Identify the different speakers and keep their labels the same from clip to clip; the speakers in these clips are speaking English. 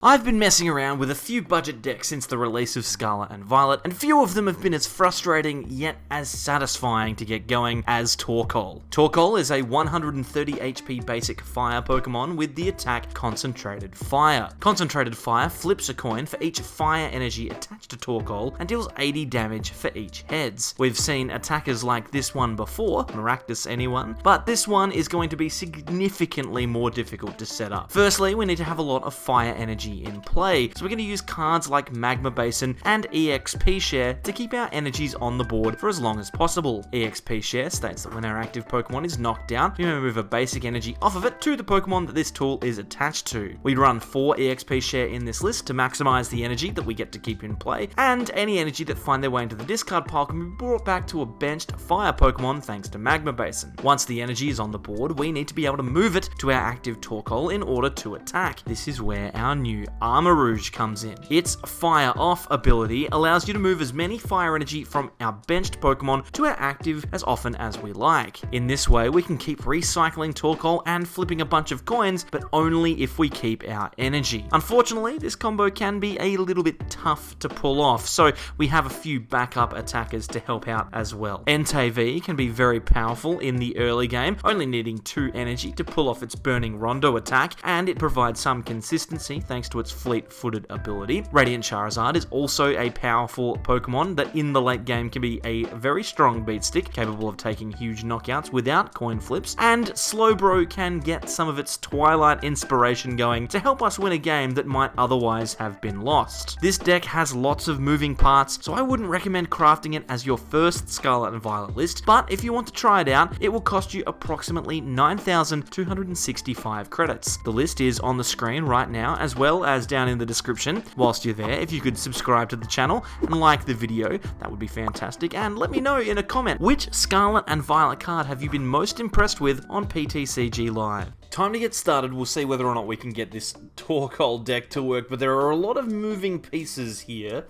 Speaker 1: I've been messing around with a few budget decks since the release of Scarlet and Violet, and few of them have been as frustrating yet as satisfying to get going as Torkoal. Torkoal is a 130 HP basic fire Pokemon with the attack Concentrated Fire. Concentrated Fire flips a coin for each fire energy attached to Torkoal and deals 80 damage for each heads. We've seen attackers like this one before, Maractus anyone, but this one is going to be significantly more difficult to set up. Firstly, we need to have a lot of fire energy in play, so we're going to use cards like Magma Basin and EXP Share to keep our energies on the board for as long as possible. EXP Share states that when our active Pokemon is knocked down, we may move a basic energy off of it to the Pokemon that this tool is attached to. We run 4 EXP Share in this list to maximize the energy that we get to keep in play, and any energy that find their way into the discard pile can be brought back to a benched fire Pokemon thanks to Magma Basin. Once the energy is on the board, we need to be able to move it to our active Torkoal in order to attack. This is where our new Armarouge comes in. Its Fire Off ability allows you to move as many fire energy from our benched Pokemon to our active as often as we like. In this way, we can keep recycling Torkoal and flipping a bunch of coins, but only if we keep our energy. Unfortunately, this combo can be a little bit tough to pull off, so we have a few backup attackers to help out as well. Entei V can be very powerful in the early game, only needing 2 energy to pull off its Burning Rondo attack, and it provides some consistency thanks to its fleet-footed ability. Radiant Charizard is also a powerful Pokemon that in the late game can be a very strong beat stick, capable of taking huge knockouts without coin flips, and Slowbro can get some of its Twilight inspiration going to help us win a game that might otherwise have been lost. This deck has lots of moving parts, so I wouldn't recommend crafting it as your first Scarlet and Violet list, but if you want to try it out, it will cost you approximately 9,265 credits. The list is on the screen right now, as well as down in the description. Whilst you're there, if you could subscribe to the channel and like the video, that would be fantastic, and let me know in a comment which Scarlet and Violet card have you been most impressed with on PTCG Live. Time to get started. We'll see whether or not we can get this Torkoal deck to work, but there are a lot of moving pieces here.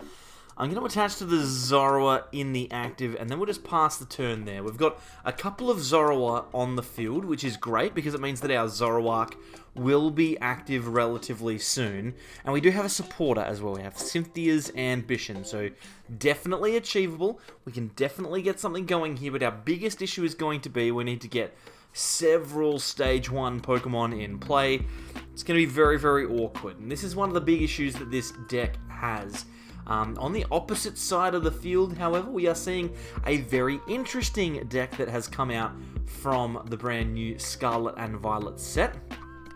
Speaker 1: I'm going to attach to the Zorua in the active, and then we'll just pass the turn there. We've got a couple of Zorua on the field, which is great because it means that our Zoroark will be active relatively soon. And we do have a supporter as well. We have Cynthia's ambition, so definitely achievable. We can definitely get something going here, but our biggest issue is going to be we need to get several stage 1 Pokemon in play. It's going to be very, very awkward, and this is one of the big issues that this deck has. On the opposite side of the field, however, we are seeing a very interesting deck that has come out from the brand new Scarlet and Violet set.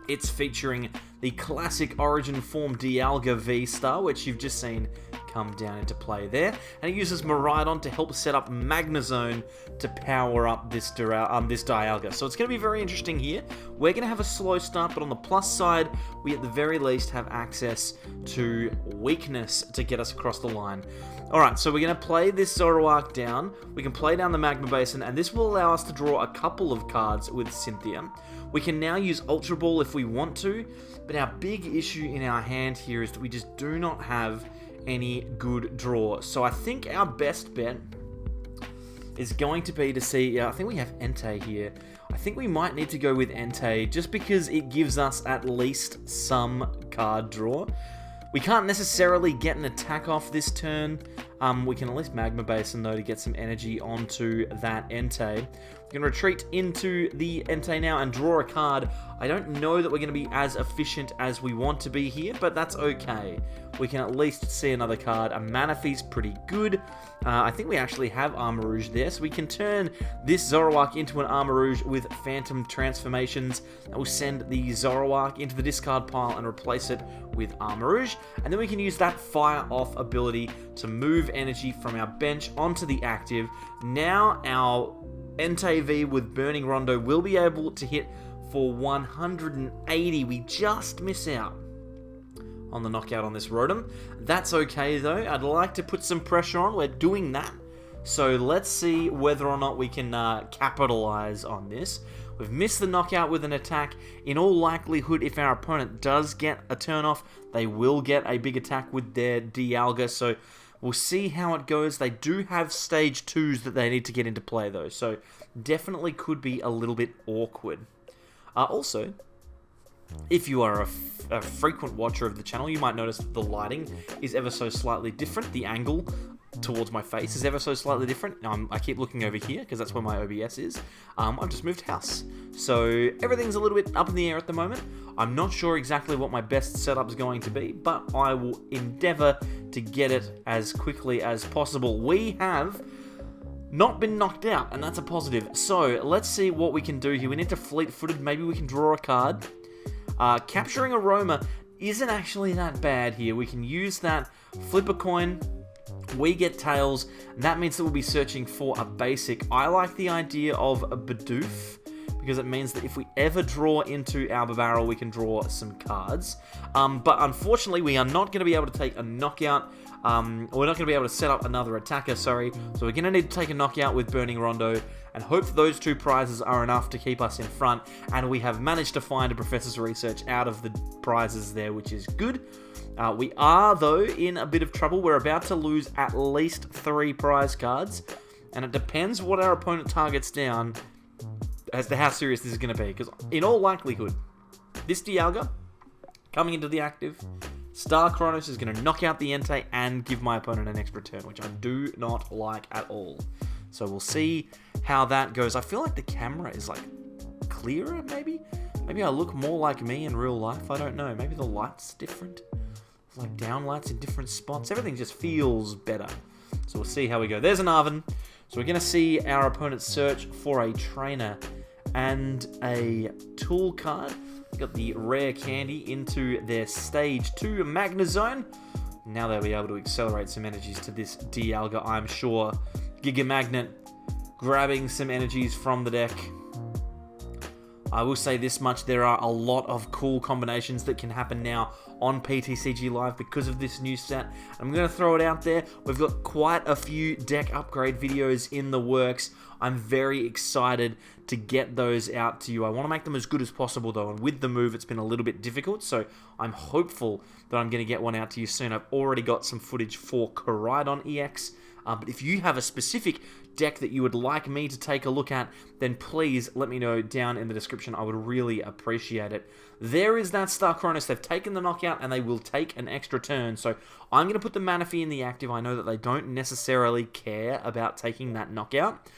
Speaker 1: It's featuring the classic Origin Form Dialga V-Star, which you've just seen come down into play there, and it uses Miraidon to help set up Magnezone to power up this Dialga. So it's going to be very interesting here. We're going to have a slow start, but on the plus side, we at the very least have access to weakness to get us across the line. Alright, so we're going to play this Zoroark down. We can play down the Magma Basin, and this will allow us to draw a couple of cards with Cynthia. We can now use Ultra Ball if we want to, but our big issue in our hand here is that we just do not have any good draw. So I think our best bet is going to be to see, I think we have Entei here. I think we might need to go with Entei just because it gives us at least some card draw. We can't necessarily get an attack off this turn. We can at least Magma Basin though to get some energy onto that Entei. We can retreat into the Entei now and draw a card. I don't know that we're going to be as efficient as we want to be here, but that's okay. We can at least see another card. A Manaphy's pretty good. I think we actually have Armarouge there, so we can turn this Zoroark into an Armarouge with Phantom Transformations. That will send the Zoroark into the discard pile and replace it with Armarouge. And then we can use that Fire Off ability to move energy from our bench onto the active. Now our Entei V with Burning Rondo will be able to hit for 180. We just miss out on the knockout on this Rotom. That's okay though. I'd like to put some pressure on. We're doing that. So let's see whether or not we can capitalize on this. We've missed the knockout with an attack. In all likelihood, if our opponent does get a turn off, they will get a big attack with their Dialga. So we'll see how it goes. They do have stage 2s that they need to get into play though. So definitely could be a little bit awkward. Also, If you are a frequent watcher of the channel, you might notice that the lighting is ever so slightly different. The angle towards my face is ever so slightly different. I keep looking over here because that's where my OBS is. I've just moved house, so everything's a little bit up in the air at the moment. I'm not sure exactly what my best setup is going to be, but I will endeavor to get it as quickly as possible. We have not been knocked out, and that's a positive. So let's see what we can do here. We need to fleet-footed. Maybe we can draw a card. Capturing Aroma isn't actually that bad here. We can use that, flip a coin, we get tails, and that means that we'll be searching for a basic. I like the idea of a Bidoof, because it means that if we ever draw into our Bibarel, we can draw some cards. But unfortunately, we are not going to be able to take a knockout. We're not going to be able to set up another attacker, sorry. So we're going to need to take a knockout with Burning Rondo, and hope those two prizes are enough to keep us in front. And we have managed to find a Professor's Research out of the prizes there, which is good. We are, though, in a bit of trouble. We're about to lose at least 3 prize cards, and it depends what our opponent targets down as to how serious this is going to be. Because in all likelihood, this Dialga, coming into the active, Star Chronos is going to knock out the Entei and give my opponent an extra turn, which I do not like at all. So we'll see how that goes. I feel like the camera is like clearer, maybe? Maybe I look more like me in real life, I don't know. Maybe the light's different. It's like downlights in different spots. Everything just feels better. So we'll see how we go. There's an Arven. So we're going to see our opponent search for a trainer and a tool card. We got the rare candy into their stage 2 Magna Zone. Now they'll be able to accelerate some energies to this Dialga, I'm sure. Giga Magnet grabbing some energies from the deck. I will say this much, there are a lot of cool combinations that can happen now on PTCG Live because of this new set. I'm going to throw it out there. We've got quite a few deck upgrade videos in the works. I'm very excited to get those out to you. I want to make them as good as possible though, and with the move it's been a little bit difficult, so I'm hopeful that I'm going to get one out to you soon. I've already got some footage for Koraidon EX, but if you have a specific deck that you would like me to take a look at, then please let me know down in the description. I would really appreciate it. There is that Star Chronos. They've taken the knockout and they will take an extra turn. So I'm going to put the Manaphy in the active. I know that they don't necessarily care about taking that knockout.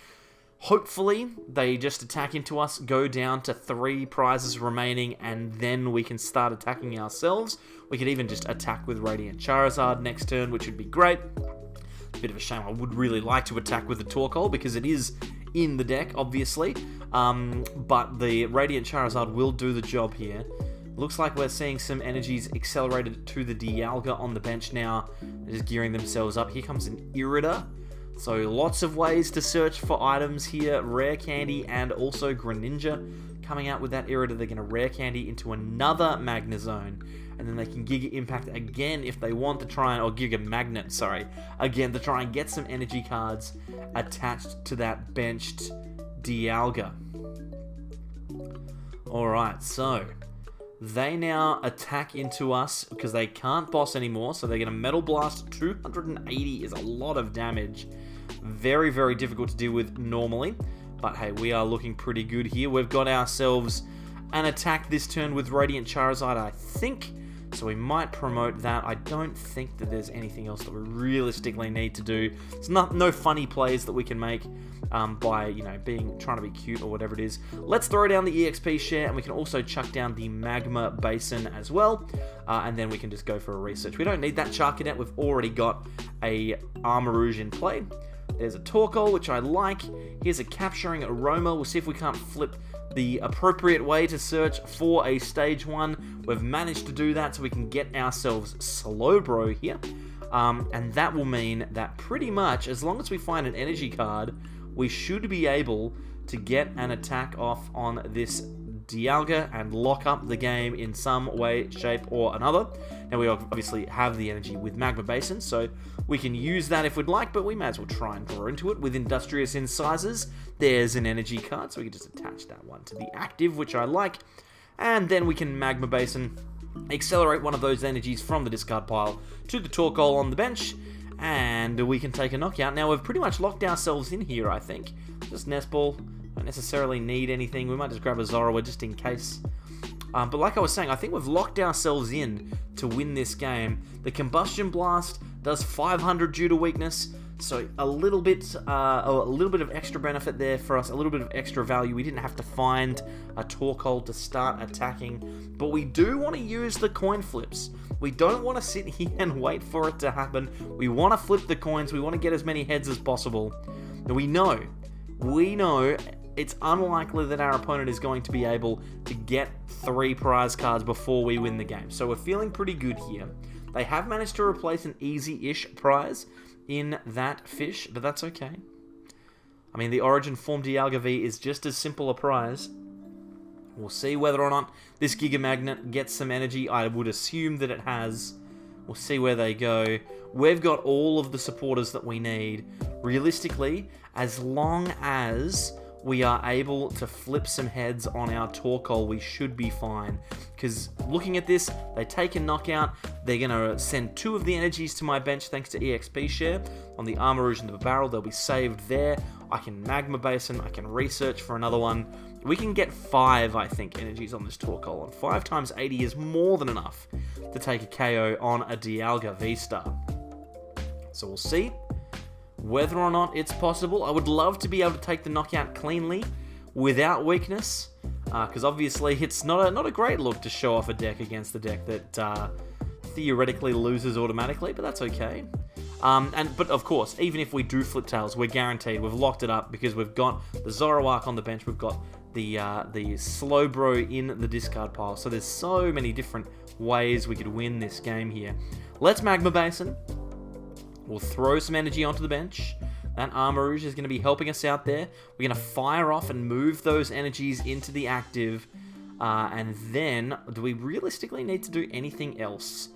Speaker 1: Hopefully, they just attack into us, go down to 3 prizes remaining, and then we can start attacking ourselves. We could even just attack with Radiant Charizard next turn, which would be great. Bit of a shame. I would really like to attack with the Torkoal because it is in the deck, obviously. But the Radiant Charizard will do the job here. Looks like we're seeing some energies accelerated to the Dialga on the bench now. They're just gearing themselves up. Here comes an Irida. So lots of ways to search for items here. Rare Candy and also Greninja. Coming out with that Irida, they're going to Rare Candy into another Magna Zone. And then they can Giga Impact again if they want to try and, or Giga Magnet, sorry, again to try and get some energy cards attached to that benched Dialga. Alright, so they now attack into us because they can't boss anymore, so they're going to Metal Blast. 280 is a lot of damage. Very, very difficult to deal with normally. But hey, we are looking pretty good here. We've got ourselves an attack this turn with Radiant Charizard, I think. So we might promote that. I don't think that there's anything else that we realistically need to do. It's no funny plays that we can make by, you know, trying to be cute or whatever it is. Let's throw down the EXP share, and we can also chuck down the Magma Basin as well. And then we can just go for a research. We don't need that Charcadet. We've already got a Armarouge in play. There's a Torkoal, which I like. Here's a Capturing Aroma. We'll see if we can't flip the appropriate way to search for a stage 1. We've managed to do that, so we can get ourselves Slowbro here. And that will mean that pretty much, as long as we find an energy card, we should be able to get an attack off on this Dialga and lock up the game in some way, shape, or another. Now, we obviously have the energy with Magma Basin, so we can use that if we'd like, but we may as well try and draw into it with Industrious Incisors. There's an energy card, so we can just attach that one to the active, which I like. And then we can Magma Basin, accelerate one of those energies from the discard pile to the Torkoal on the bench, and we can take a knockout. Now, we've pretty much locked ourselves in here, I think. Just Nest Ball. Don't necessarily need anything. We might just grab a Zorua just in case. But like I was saying, I think we've locked ourselves in to win this game. The Combustion Blast does 500 due to weakness, so a little bit of extra benefit there for us, a little bit of extra value. We didn't have to find a Torkoal to start attacking, but we do want to use the coin flips. We don't want to sit here and wait for it to happen. We want to flip the coins. We want to get as many heads as possible. Now we know it's unlikely that our opponent is going to be able to get 3 prize cards before we win the game. So we're feeling pretty good here. They have managed to replace an easy-ish prize in that fish, but that's okay. I mean, the Origin Form Dialga V is just as simple a prize. We'll see whether or not this Giga Magnet gets some energy. I would assume that it has. We'll see where they go. We've got all of the supporters that we need. Realistically, as long as we are able to flip some heads on our Torkoal, we should be fine. Because looking at this, they take a knockout. They're going to send 2 of the energies to my bench thanks to EXP share. On the Armarouge and the Bibarel, they'll be saved there. I can Magma Basin. I can research for another one. We can get 5, I think, energies on this Torkoal. And 5 times 80 is more than enough to take a KO on a Dialga V-Star. So we'll see whether or not it's possible. I would love to be able to take the knockout cleanly without weakness, because obviously it's not a great look to show off a deck against the deck that theoretically loses automatically, but that's okay. But of course, even if we do flip tails, we're guaranteed. We've locked it up because we've got the Zoroark on the bench. We've got the Slowbro in the discard pile. So there's so many different ways we could win this game here. Let's Magma Basin. We'll throw some energy onto the bench. That Armarouge is going to be helping us out there. We're going to fire off and move those energies into the active. And then, do we realistically need to do anything else?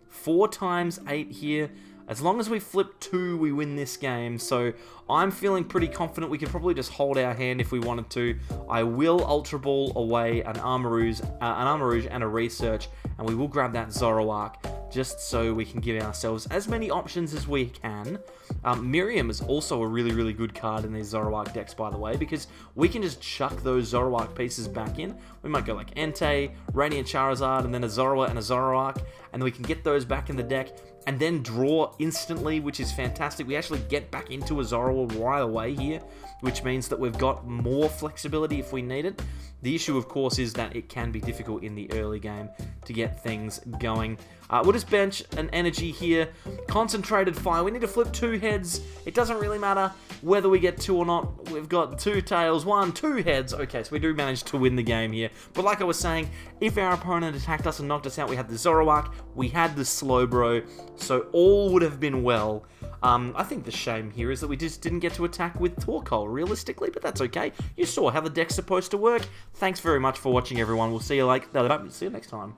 Speaker 1: 4 times 8 here. As long as we flip 2, we win this game. So I'm feeling pretty confident we could probably just hold our hand if we wanted to. I will Ultra Ball away an Armarouge and a Research, and we will grab that Zoroark just so we can give ourselves as many options as we can. Miriam is also a really, really good card in these Zoroark decks, by the way, because we can just chuck those Zoroark pieces back in. We might go like Entei, Radiant Charizard, and then a Zorua and a Zoroark, and then we can get those back in the deck and then draw instantly, which is fantastic. We actually get back into a Zorua right away here, which means that we've got more flexibility if we need it. The issue, of course, is that it can be difficult in the early game to get things going. We'll just bench an energy here. Concentrated Fire. We need to flip 2 heads. It doesn't really matter whether we get 2 or not. We've got 2 tails, 1, 2 heads. Okay, so we do manage to win the game here. But like I was saying, if our opponent attacked us and knocked us out, we had the Zoroark, we had the Slowbro, so all would have been well. I think the shame here is that we just didn't get to attack with Torkoal, realistically, but that's okay. You saw how the deck's supposed to work. Thanks very much for watching, everyone. We'll see you next time.